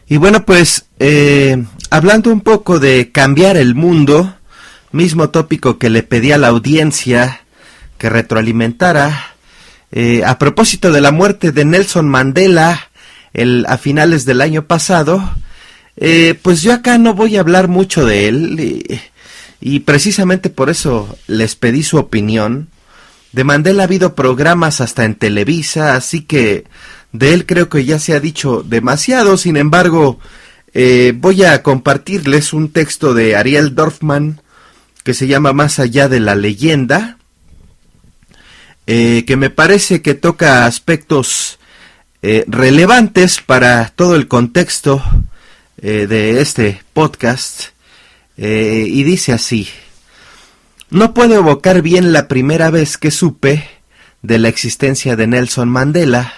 Y bueno, pues hablando un poco de cambiar el mundo, mismo tópico que le pedí a la audiencia que retroalimentara, a propósito de la muerte de Nelson Mandela a finales del año pasado, pues yo acá no voy a hablar mucho de él y precisamente por eso les pedí su opinión. De Mandela ha habido programas hasta en Televisa, así que de él creo que ya se ha dicho demasiado. Sin embargo, voy a compartirles un texto de Ariel Dorfman que se llama Más allá de la leyenda, que me parece que toca aspectos relevantes para todo el contexto de este podcast, y dice así: no puedo evocar bien la primera vez que supe de la existencia de Nelson Mandela.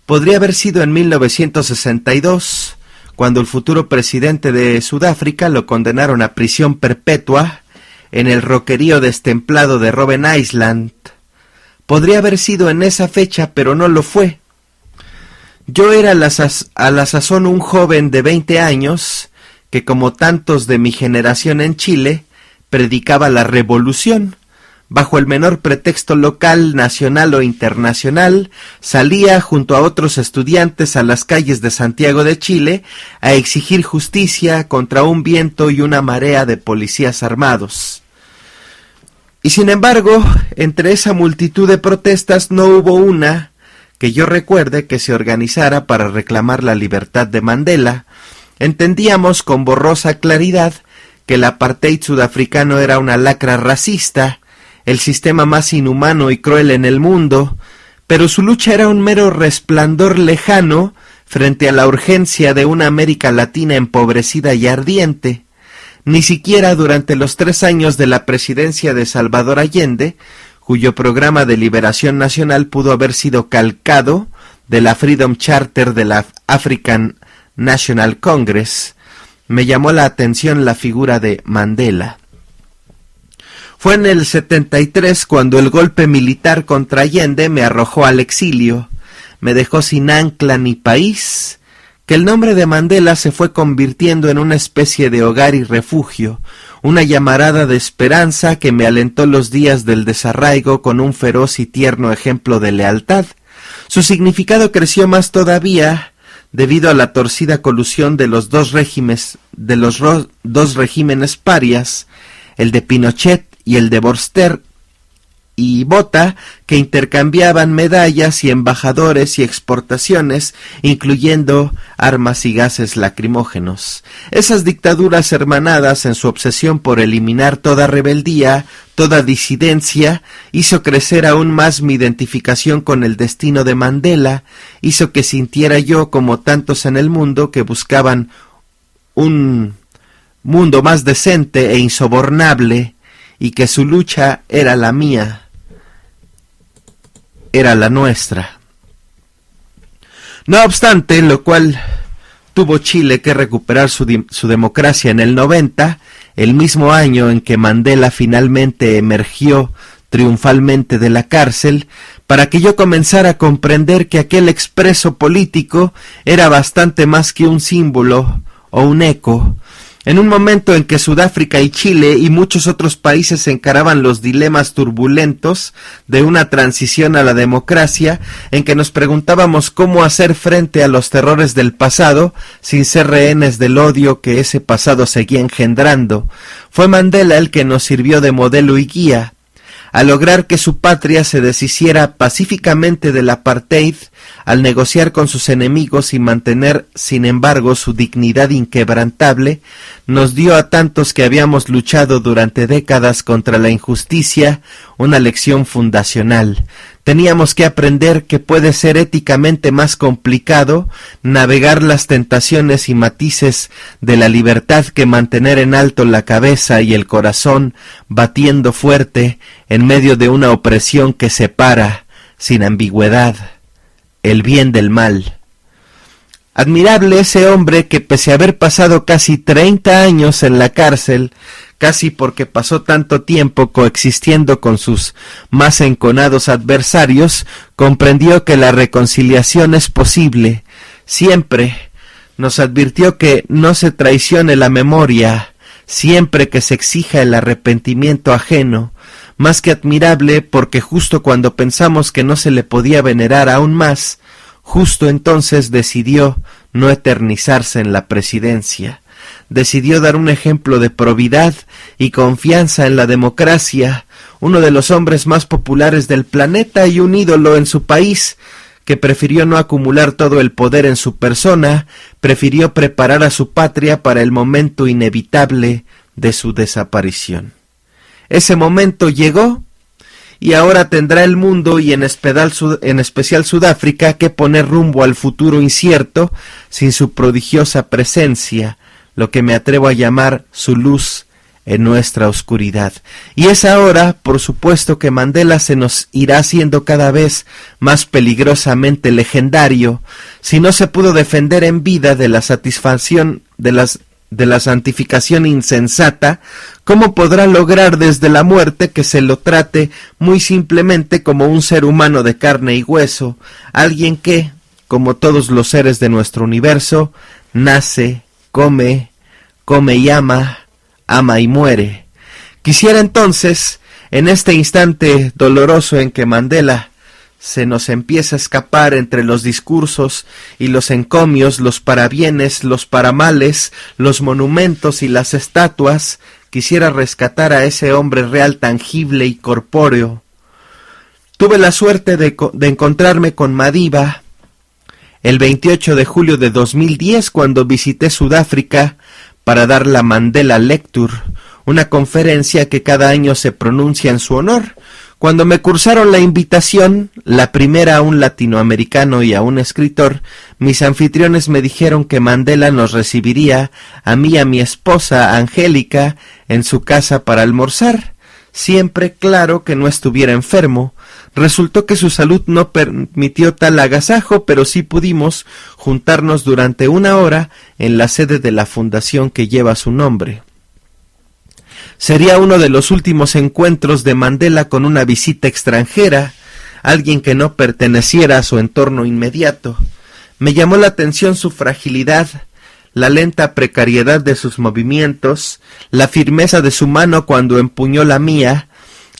Podría haber sido en 1962, cuando el futuro presidente de Sudáfrica lo condenaron a prisión perpetua en el roquerío destemplado de Robben Island. Podría haber sido en esa fecha, pero no lo fue. Yo era a la sazón un joven de 20 años que, como tantos de mi generación en Chile, predicaba la revolución. Bajo el menor pretexto local, nacional o internacional, salía junto a otros estudiantes a las calles de Santiago de Chile a exigir justicia contra un viento y una marea de policías armados. Y sin embargo, entre esa multitud de protestas no hubo una que yo recuerde que se organizara para reclamar la libertad de Mandela. Entendíamos con borrosa claridad que el apartheid sudafricano era una lacra racista, el sistema más inhumano y cruel en el mundo, pero su lucha era un mero resplandor lejano frente a la urgencia de una América Latina empobrecida y ardiente. Ni siquiera durante los 3 años de la presidencia de Salvador Allende, cuyo programa de liberación nacional pudo haber sido calcado de la Freedom Charter de la African National Congress, me llamó la atención la figura de Mandela. Fue en el 73 cuando el golpe militar contra Allende me arrojó al exilio, me dejó sin ancla ni país, que el nombre de Mandela se fue convirtiendo en una especie de hogar y refugio, una llamarada de esperanza que me alentó los días del desarraigo con un feroz y tierno ejemplo de lealtad. Su significado creció más todavía debido a la torcida colusión de los dos regímenes parias, el de Pinochet y el de Vorster y Botha, que intercambiaban medallas y embajadores y exportaciones, incluyendo armas y gases lacrimógenos. Esas dictaduras hermanadas en su obsesión por eliminar toda rebeldía, toda disidencia, hizo crecer aún más mi identificación con el destino de Mandela, hizo que sintiera yo, como tantos en el mundo, que buscaban un mundo más decente e insobornable, y que su lucha era la mía, era la nuestra. No obstante, lo cual tuvo Chile que recuperar su democracia en el 90, el mismo año en que Mandela finalmente emergió triunfalmente de la cárcel, para que yo comenzara a comprender que aquel expreso político era bastante más que un símbolo o un eco. En un momento en que Sudáfrica y Chile y muchos otros países encaraban los dilemas turbulentos de una transición a la democracia, en que nos preguntábamos cómo hacer frente a los terrores del pasado sin ser rehenes del odio que ese pasado seguía engendrando, fue Mandela el que nos sirvió de modelo y guía. Al lograr que su patria se deshiciera pacíficamente del apartheid, al negociar con sus enemigos y mantener, sin embargo, su dignidad inquebrantable, nos dio a tantos que habíamos luchado durante décadas contra la injusticia una lección fundacional. Teníamos que aprender que puede ser éticamente más complicado navegar las tentaciones y matices de la libertad que mantener en alto la cabeza y el corazón batiendo fuerte en medio de una opresión que separa, sin ambigüedad, el bien del mal. Admirable ese hombre que, pese a haber pasado casi 30 años en la cárcel, casi porque pasó tanto tiempo coexistiendo con sus más enconados adversarios, comprendió que la reconciliación es posible, siempre, nos advirtió que no se traicione la memoria siempre que se exija el arrepentimiento ajeno, más que admirable porque justo cuando pensamos que no se le podía venerar aún más, justo entonces decidió no eternizarse en la presidencia. Decidió dar un ejemplo de probidad y confianza en la democracia, uno de los hombres más populares del planeta y un ídolo en su país, que prefirió no acumular todo el poder en su persona, prefirió preparar a su patria para el momento inevitable de su desaparición. Ese momento llegó, y ahora tendrá el mundo y en especial Sudáfrica que poner rumbo al futuro incierto sin su prodigiosa presencia, lo que me atrevo a llamar su luz en nuestra oscuridad. Y es ahora, por supuesto, que Mandela se nos irá haciendo cada vez más peligrosamente legendario. Si no se pudo defender en vida de la satisfacción de la santificación insensata, ¿cómo podrá lograr desde la muerte que se lo trate muy simplemente como un ser humano de carne y hueso, alguien que, como todos los seres de nuestro universo, nace, come y ama y muere? Quisiera entonces, en este instante doloroso en que Mandela se nos empieza a escapar entre los discursos y los encomios, los parabienes, los paramales, los monumentos y las estatuas, quisiera rescatar a ese hombre real, tangible y corpóreo. Tuve la suerte de encontrarme con Madiba el 28 de julio de 2010 cuando visité Sudáfrica para dar la Mandela Lecture, una conferencia que cada año se pronuncia en su honor. Cuando me cursaron la invitación, la primera a un latinoamericano y a un escritor, mis anfitriones me dijeron que Mandela nos recibiría a mí y a mi esposa Angélica en su casa para almorzar, siempre claro que no estuviera enfermo. Resultó que su salud no permitió tal agasajo, pero sí pudimos juntarnos durante 1 hora en la sede de la fundación que lleva su nombre. Sería uno de los últimos encuentros de Mandela con una visita extranjera, alguien que no perteneciera a su entorno inmediato. Me llamó la atención su fragilidad, la lenta precariedad de sus movimientos, la firmeza de su mano cuando empuñó la mía,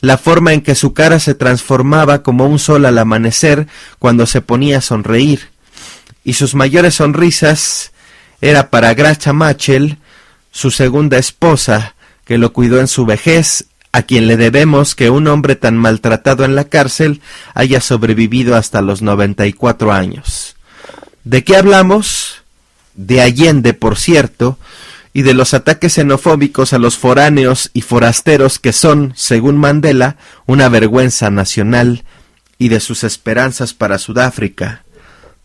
la forma en que su cara se transformaba como un sol al amanecer cuando se ponía a sonreír, y sus mayores sonrisas era para Graça Machel, su segunda esposa, que lo cuidó en su vejez, a quien le debemos que un hombre tan maltratado en la cárcel haya sobrevivido hasta los 94 años. ¿De qué hablamos? De Allende, por cierto, y de los ataques xenofóbicos a los foráneos y forasteros que son, según Mandela, una vergüenza nacional, y de sus esperanzas para Sudáfrica.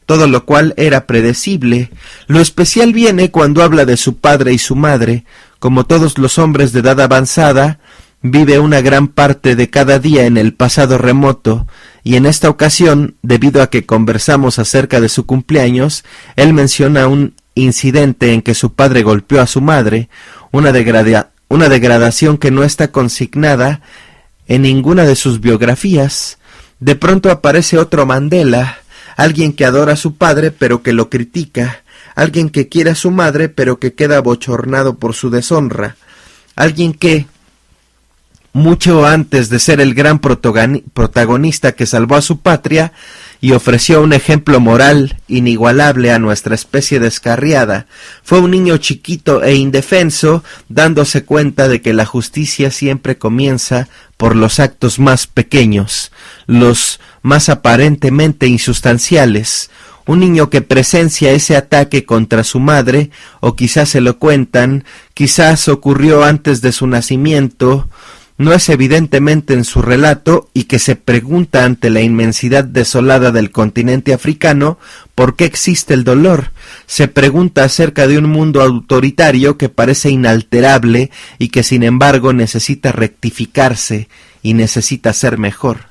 Todo lo cual era predecible. Lo especial viene cuando habla de su padre y su madre. Como todos los hombres de edad avanzada, vive una gran parte de cada día en el pasado remoto, y en esta ocasión, debido a que conversamos acerca de su cumpleaños, él menciona un incidente en que su padre golpeó a su madre, una degradación que no está consignada en ninguna de sus biografías. De pronto aparece otro Mandela, alguien que adora a su padre pero que lo critica, alguien que quiere a su madre pero que queda bochornado por su deshonra, alguien que, mucho antes de ser el gran protagonista que salvó a su patria y ofreció un ejemplo moral inigualable a nuestra especie descarriada, fue un niño chiquito e indefenso, dándose cuenta de que la justicia siempre comienza por los actos más pequeños, los más aparentemente insustanciales. Un niño que presencia ese ataque contra su madre, o quizás se lo cuentan, quizás ocurrió antes de su nacimiento, no es evidentemente en su relato, y que se pregunta ante la inmensidad desolada del continente africano por qué existe el dolor. Se pregunta acerca de un mundo autoritario que parece inalterable y que sin embargo necesita rectificarse y necesita ser mejor.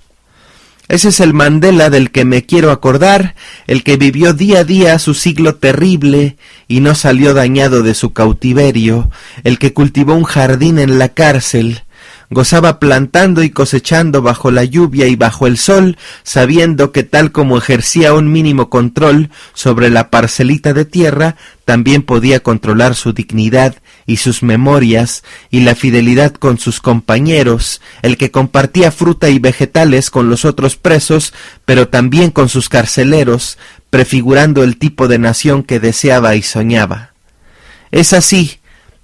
Ese es el Mandela del que me quiero acordar, el que vivió día a día su siglo terrible y no salió dañado de su cautiverio, el que cultivó un jardín en la cárcel, gozaba plantando y cosechando bajo la lluvia y bajo el sol, sabiendo que tal como ejercía un mínimo control sobre la parcelita de tierra, también podía controlar su dignidad y sus memorias y la fidelidad con sus compañeros, el que compartía fruta y vegetales con los otros presos, pero también con sus carceleros, prefigurando el tipo de nación que deseaba y soñaba. Es así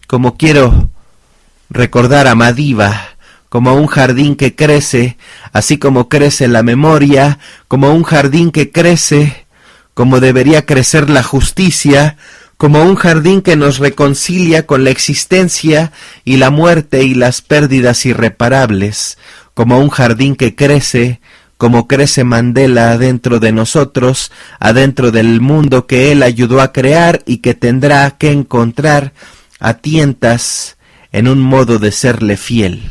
como quiero recordar a Madiba, como un jardín que crece, así como crece la memoria, como un jardín que crece, como debería crecer la justicia, como un jardín que nos reconcilia con la existencia y la muerte y las pérdidas irreparables, como un jardín que crece, como crece Mandela adentro de nosotros, adentro del mundo que él ayudó a crear y que tendrá que encontrar a tientas en un modo de serle fiel.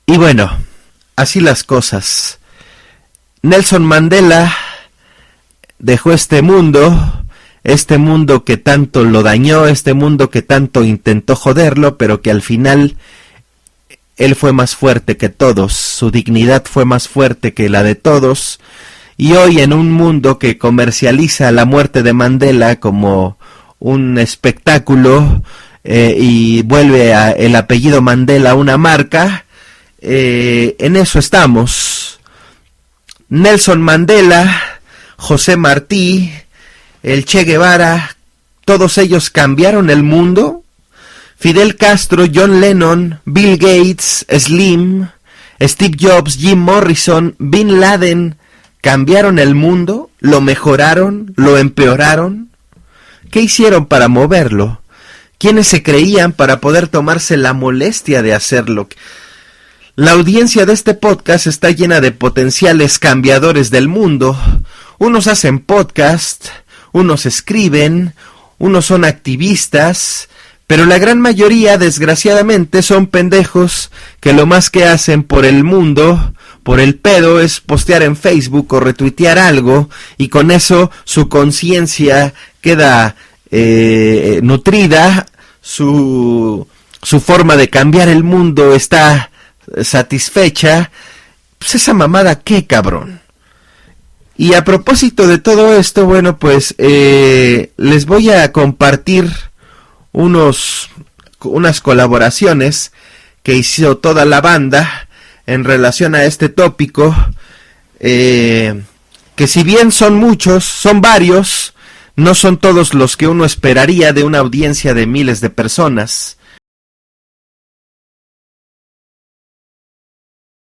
Y bueno, así las cosas. Nelson Mandela dejó este mundo que tanto lo dañó, este mundo que tanto intentó joderlo, pero que al final él fue más fuerte que todos, su dignidad fue más fuerte que la de todos, y hoy en un mundo que comercializa la muerte de Mandela como un espectáculo y vuelve el apellido Mandela una marca, en eso estamos. Nelson Mandela, José Martí, el Che Guevara, todos ellos cambiaron el mundo. Fidel Castro, John Lennon, Bill Gates, Slim, Steve Jobs, Jim Morrison, Bin Laden, ¿cambiaron el mundo? ¿Lo mejoraron? ¿Lo empeoraron? ¿Qué hicieron para moverlo? ¿Quiénes se creían para poder tomarse la molestia de hacerlo? La audiencia de este podcast está llena de potenciales cambiadores del mundo. Unos hacen podcast, unos escriben, unos son activistas, pero la gran mayoría, desgraciadamente, son pendejos que lo más que hacen por el mundo, por el pedo, es postear en Facebook o retuitear algo, y con eso su conciencia queda nutrida, su forma de cambiar el mundo está satisfecha. Pues esa mamada, ¿qué, cabrón? Y a propósito de todo esto, bueno, pues les voy a compartir unas colaboraciones que hizo toda la banda en relación a este tópico, que si bien son muchos, son varios, no son todos los que uno esperaría de una audiencia de miles de personas.